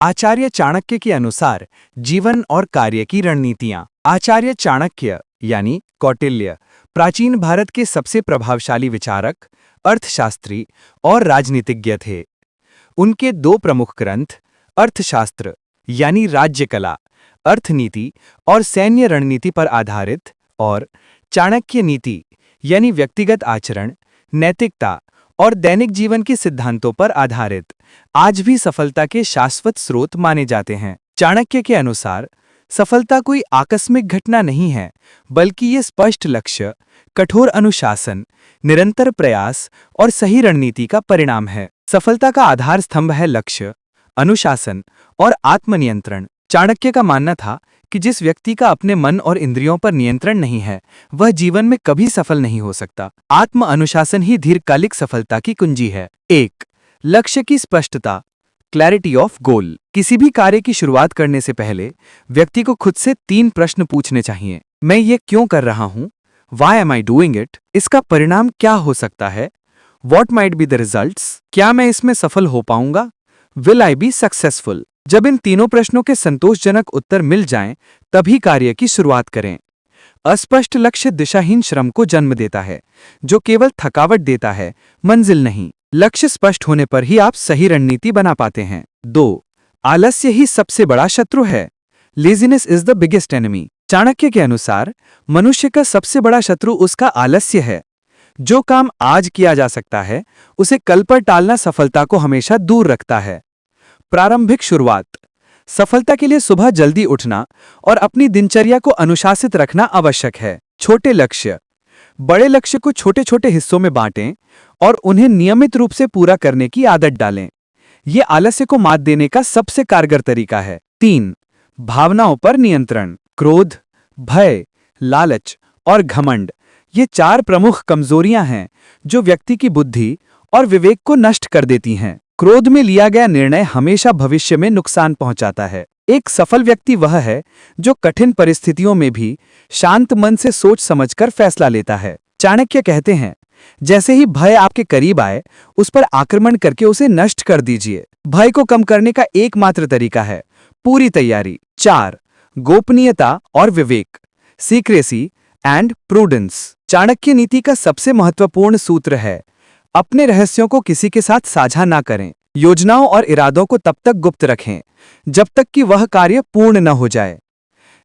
आचार्य चाणक्य के अनुसार जीवन और कार्य की रणनीतियां। आचार्य चाणक्य यानी कौटिल्य प्राचीन भारत के सबसे प्रभावशाली विचारक, अर्थशास्त्री और राजनीतिज्ञ थे। उनके दो प्रमुख ग्रंथ अर्थशास्त्र यानी राज्यकला, अर्थनीति और सैन्य रणनीति पर आधारित और चाणक्य नीति यानी व्यक्तिगत आचरण, नैतिकता और दैनिक जीवन के सिद्धांतों पर आधारित आज भी सफलता के शाश्वत स्रोत माने जाते हैं। चाणक्य के अनुसार सफलता कोई आकस्मिक घटना नहीं है, बल्कि ये स्पष्ट लक्ष्य, कठोर अनुशासन, निरंतर प्रयास और सही रणनीति का परिणाम है। सफलता का आधार स्तंभ है लक्ष्य, अनुशासन और आत्मनियंत्रण। चाणक्य का मानना था कि जिस व्यक्ति का अपने मन और इंद्रियों पर नियंत्रण नहीं है, वह जीवन में कभी सफल नहीं हो सकता। आत्म अनुशासन ही दीर्घकालिक सफलता की कुंजी है। 1. लक्ष्य की स्पष्टता, क्लैरिटी ऑफ गोल। किसी भी कार्य की शुरुआत करने से पहले व्यक्ति को खुद से 3 प्रश्न पूछने चाहिए। मैं ये क्यों कर रहा हूँ? Why am I doing it? इसका परिणाम क्या हो सकता है? What might be the results? क्या मैं इसमें सफल हो पाऊंगा? Will I be successful? जब इन तीनों प्रश्नों के संतोषजनक उत्तर मिल जाएं, तभी कार्य की शुरुआत करें। अस्पष्ट लक्ष्य दिशाहीन श्रम को जन्म देता है, जो केवल थकावट देता है, मंजिल नहीं। लक्ष्य स्पष्ट होने पर ही आप सही रणनीति बना पाते हैं। 2. आलस्य ही सबसे बड़ा शत्रु है। Laziness is the biggest enemy. Chanakya के अनुसार मनुष्य का सबसे बड़ा शत्रु उसका आलस्य है। जो काम आज किया जा सकता है, उसे कल पर टालना सफलता को हमेशा दूर रखता है। प्रारंभिक शुरुआत। सफलता के लिए सुबह जल्दी उठना और अपनी दिनचर्या को अनुशासित रखना आवश्यक है। छोटे लक्ष्य। बड़े लक्ष्य को छोटे छोटे हिस्सों में बांटें और उन्हें नियमित रूप से पूरा करने की आदत डालें। ये आलस्य को मात देने का सबसे कारगर तरीका है। 3. भावनाओं पर नियंत्रण। क्रोध, भय, लालच और घमंड ये 4 प्रमुख कमजोरियां हैं जो व्यक्ति की बुद्धि और विवेक को नष्ट कर देती हैं। क्रोध में लिया गया निर्णय हमेशा भविष्य में नुकसान पहुंचाता है। एक सफल व्यक्ति वह है जो कठिन परिस्थितियों में भी शांत मन से सोच समझकर फैसला लेता है। चाणक्य कहते हैं, जैसे ही भय आपके करीब आए, उस पर आक्रमण करके उसे नष्ट कर दीजिए। भय को कम करने का एकमात्र तरीका है पूरी तैयारी। 4. गोपनीयता और विवेक, सीक्रेसी एंड प्रूडेंस। चाणक्य नीति का सबसे महत्वपूर्ण सूत्र है, अपने रहस्यों को किसी के साथ साझा ना करें। योजनाओं और इरादों को तब तक गुप्त रखें जब तक कि वह कार्य पूर्ण न हो जाए।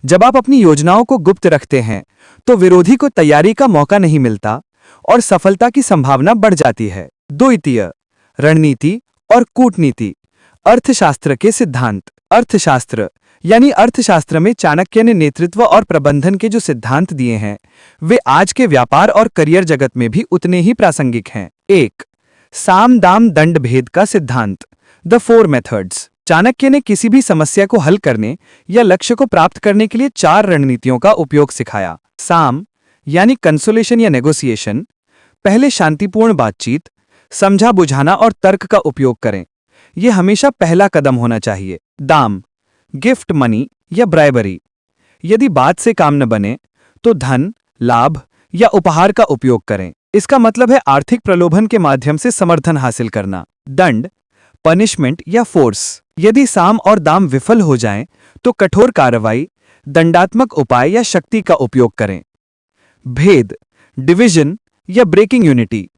जब आप अपनी योजनाओं को गुप्त रखते हैं, तो विरोधी को तैयारी का मौका नहीं मिलता और सफलता की संभावना बढ़ जाती है। द्वितीय, रणनीति और कूटनीति। अर्थशास्त्र के सिद्धांत। अर्थशास्त्र यानी अर्थशास्त्र में चाणक्य ने नेतृत्व और प्रबंधन के जो सिद्धांत दिए हैं, वे आज के व्यापार और करियर जगत में भी उतने ही प्रासंगिक हैं। 1. साम दाम दंड भेद का सिद्धांत, द 4 मेथड्स। चाणक्य ने किसी भी समस्या को हल करने या लक्ष्य को प्राप्त करने के लिए 4 रणनीतियों का उपयोग सिखाया। साम यानी कंसोलेशन या नेगोशिएशन। पहले शांतिपूर्ण बातचीत, समझा बुझाना और तर्क का उपयोग करें। यह हमेशा पहला कदम होना चाहिए। दाम, गिफ्ट मनी या ब्राइबरी। यदि बात से काम न बने तो धन, लाभ या उपहार का उपयोग करें। इसका मतलब है आर्थिक प्रलोभन के माध्यम से समर्थन हासिल करना। दंड, पनिशमेंट या फोर्स। यदि साम और दाम विफल हो जाएं, तो कठोर कार्रवाई, दंडात्मक उपाय या शक्ति का उपयोग करें। भेद, डिवीजन या ब्रेकिंग यूनिटी।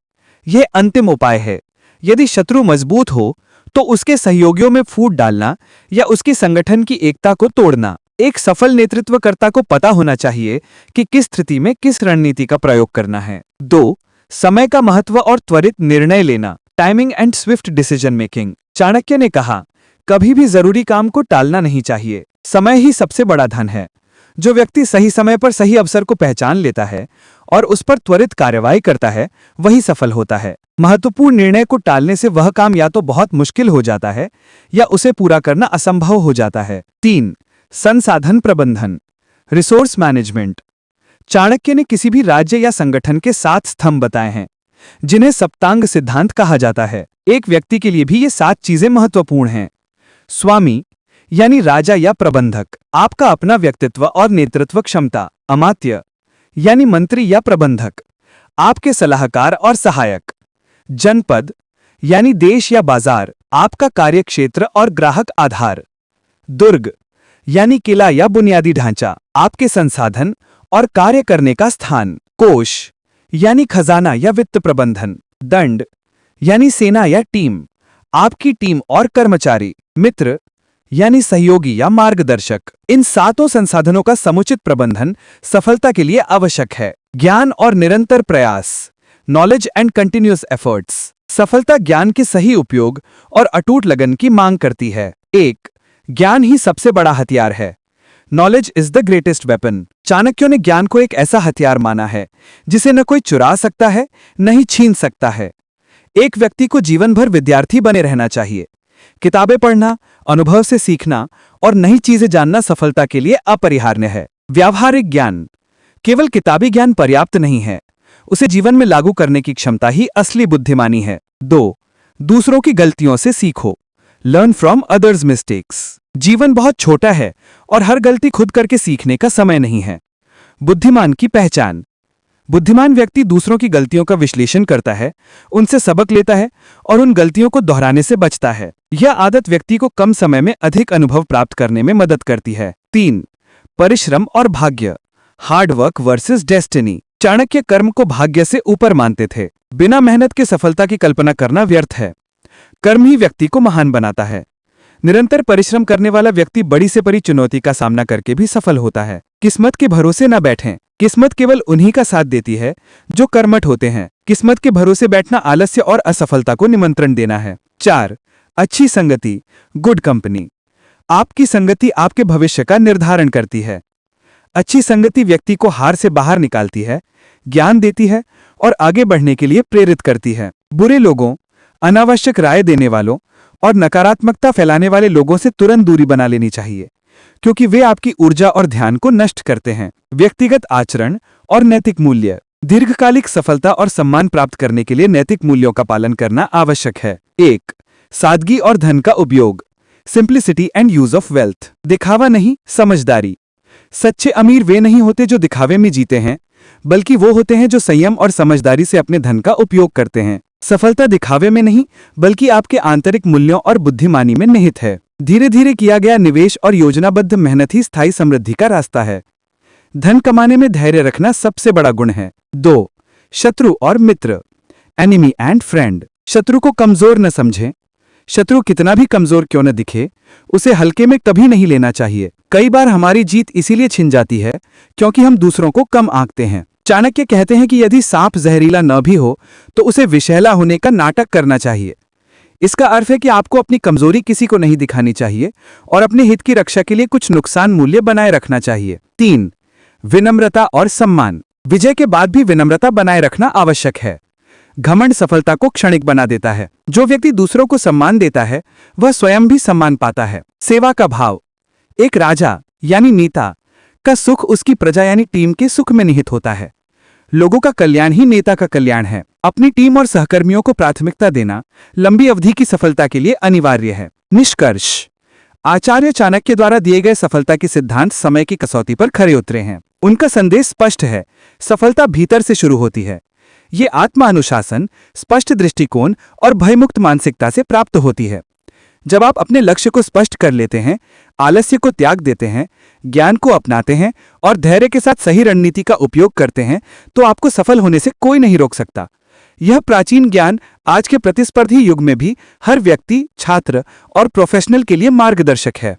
यह अंतिम उपाय है। यदि शत्रु मजबूत हो तो उसके सहयोगियों में फूट डालना या उसकी संगठन की एकता को तोड़ना। एक सफल नेतृत्वकर्ता को पता होना चाहिए कि किस स्थिति में किस रणनीति का प्रयोग करना है। 2. समय का महत्व और त्वरित निर्णय लेना, timing and Swift decision making. Chanakya ने कहा, कभी भी जरूरी काम को टालना नहीं चाहिए। समय ही सबसे बड़ा धन है। जो व्यक्ति सही समय पर सही अवसर को पहचान लेता है और उस पर त्वरित कार्रवाई करता है, वही सफल होता है। महत्वपूर्ण निर्णय को टालने से वह काम या तो बहुत मुश्किल हो जाता है या उसे पूरा करना असंभव हो जाता है। 3. संसाधन प्रबंधन, रिसोर्स मैनेजमेंट। चाणक्य ने किसी भी राज्य या संगठन के 7 स्तंभ बताए हैं, जिन्हें सप्तांग सिद्धांत कहा जाता है। एक व्यक्ति के लिए भी ये 7 चीजें महत्वपूर्ण हैं। स्वामी यानी राजा या प्रबंधक, आपका अपना व्यक्तित्व और नेतृत्व क्षमता। अमात्य यानी मंत्री या प्रबंधक, आपके सलाहकार और सहायक। जनपद यानी देश या बाजार, आपका कार्यक्षेत्र और ग्राहक आधार। दुर्ग यानी किला या बुनियादी ढांचा, आपके संसाधन और कार्य करने का स्थान। कोष यानी खजाना या वित्त प्रबंधन। दंड यानी सेना या टीम, आपकी टीम और कर्मचारी। मित्र यानी सहयोगी या मार्गदर्शक। इन सातों संसाधनों का समुचित प्रबंधन सफलता के लिए आवश्यक है। ज्ञान और निरंतर प्रयास, नॉलेज एंड कंटिन्यूअस एफर्ट्स। सफलता ज्ञान के सही उपयोग और अटूट लगन की मांग करती है। 1. ज्ञान ही सबसे बड़ा हथियार है। Knowledge is the greatest weapon. Chanakya ने ज्ञान को एक ऐसा हथियार माना है जिसे न कोई चुरा सकता है, न ही छीन सकता है। एक व्यक्ति को जीवन भर विद्यार्थी बने रहना चाहिए। किताबें पढ़ना, अनुभव से सीखना और नई चीजें जानना सफलता के लिए अपरिहार्य है। व्यावहारिक ज्ञान, केवल किताबी ज्ञान पर्याप्त नहीं है, उसे जीवन में लागू करने की क्षमता ही असली बुद्धिमानी है। 2. दूसरों की गलतियों से सीखो। Learn from others mistakes. जीवन बहुत छोटा है और हर गलती खुद करके सीखने का समय नहीं है। बुद्धिमान की पहचान, बुद्धिमान व्यक्ति दूसरों की गलतियों का विश्लेषण करता है, उनसे सबक लेता है और उन गलतियों को दोहराने से बचता है। यह आदत व्यक्ति को कम समय में अधिक अनुभव प्राप्त करने में मदद करती है। 3. परिश्रम और भाग्य, hard work versus destiny. Chanakya कर्म को भाग्य से ऊपर मानते थे। बिना मेहनत के सफलता की कल्पना करना व्यर्थ है। कर्म ही व्यक्ति को महान बनाता है। निरंतर परिश्रम करने वाला व्यक्ति बड़ी से बड़ी चुनौती का सामना करके भी सफल होता है। किस्मत के भरोसे न बैठें। किस्मत केवल उन्हीं का साथ देती है जो कर्मठ होते हैं। किस्मत के भरोसे बैठना आलस्य और असफलता को निमंत्रण देना है। 4. अच्छी संगति, गुड कंपनी। आपकी संगति आपके भविष्य का निर्धारण करती है। अच्छी संगति व्यक्ति को हार से बाहर निकालती है, ज्ञान देती है और आगे बढ़ने के लिए प्रेरित करती है। बुरे लोगों, अनावश्यक राय देने वालों और नकारात्मकता फैलाने वाले लोगों से तुरंत दूरी बना लेनी चाहिए, क्योंकि वे आपकी ऊर्जा और ध्यान को नष्ट करते हैं। व्यक्तिगत आचरण और नैतिक मूल्य, दीर्घकालिक सफलता और सम्मान प्राप्त करने के लिए नैतिक मूल्यों का पालन करना आवश्यक है। 1. सादगी और धन का उपयोग, simplicity and use of wealth. दिखावा नहीं, समझदारी। सच्चे अमीर वे नहीं होते जो दिखावे में जीते हैं, बल्कि वो होते हैं जो संयम और समझदारी से अपने धन का उपयोग करते हैं। सफलता दिखावे में नहीं, बल्कि आपके आंतरिक मूल्यों और बुद्धिमानी में निहित है। धीरे धीरे किया गया निवेश और योजनाबद्ध मेहनत ही स्थायी समृद्धि का रास्ता है। धन कमाने में धैर्य रखना सबसे बड़ा गुण है। 2. शत्रु और मित्र, एनिमी एंड फ्रेंड। शत्रु को कमजोर न समझें। शत्रु कितना भी कमजोर क्यों न दिखे, उसे हल्के में कभी नहीं लेना चाहिए। कई बार हमारी जीत इसीलिए छिन जाती है क्योंकि हम दूसरों को कम आंकते हैं। चाणक्य कहते हैं कि यदि सांप जहरीला न भी हो तो उसे विषैला होने का नाटक करना चाहिए। इसका अर्थ है कि आपको अपनी कमजोरी किसी को नहीं दिखानी चाहिए और अपने हित की रक्षा के लिए कुछ नुकसान मूल्य बनाए रखना चाहिए। 3. विनम्रता और सम्मान, विजय के बाद भी विनम्रता बनाए रखना आवश्यक है। घमंड सफलता को क्षणिक बना देता है। जो व्यक्ति दूसरों को सम्मान देता है वह स्वयं भी सम्मान पाता है। सेवा का भाव, एक राजा यानी नेता का सुख उसकी प्रजा यानी टीम के सुख में निहित होता है। लोगों का कल्याण ही नेता का कल्याण है। अपनी टीम और सहकर्मियों को प्राथमिकता देना लंबी अवधि की सफलता के लिए अनिवार्य है। निष्कर्ष, आचार्य चाणक्य द्वारा दिए गए सफलता के सिद्धांत समय की कसौटी पर खरे उतरे हैं। उनका संदेश स्पष्ट है, सफलता भीतर से शुरू होती है। ये आत्मानुशासन, स्पष्ट दृष्टिकोण और भयमुक्त मानसिकता से प्राप्त होती है। जब आप अपने लक्ष्य को स्पष्ट कर लेते हैं, आलस्य को त्याग देते हैं, ज्ञान को अपनाते हैं और धैर्य के साथ सही रणनीति का उपयोग करते हैं, तो आपको सफल होने से कोई नहीं रोक सकता। यह प्राचीन ज्ञान आज के प्रतिस्पर्धी युग में भी हर व्यक्ति, छात्र और प्रोफेशनल के लिए मार्गदर्शक है।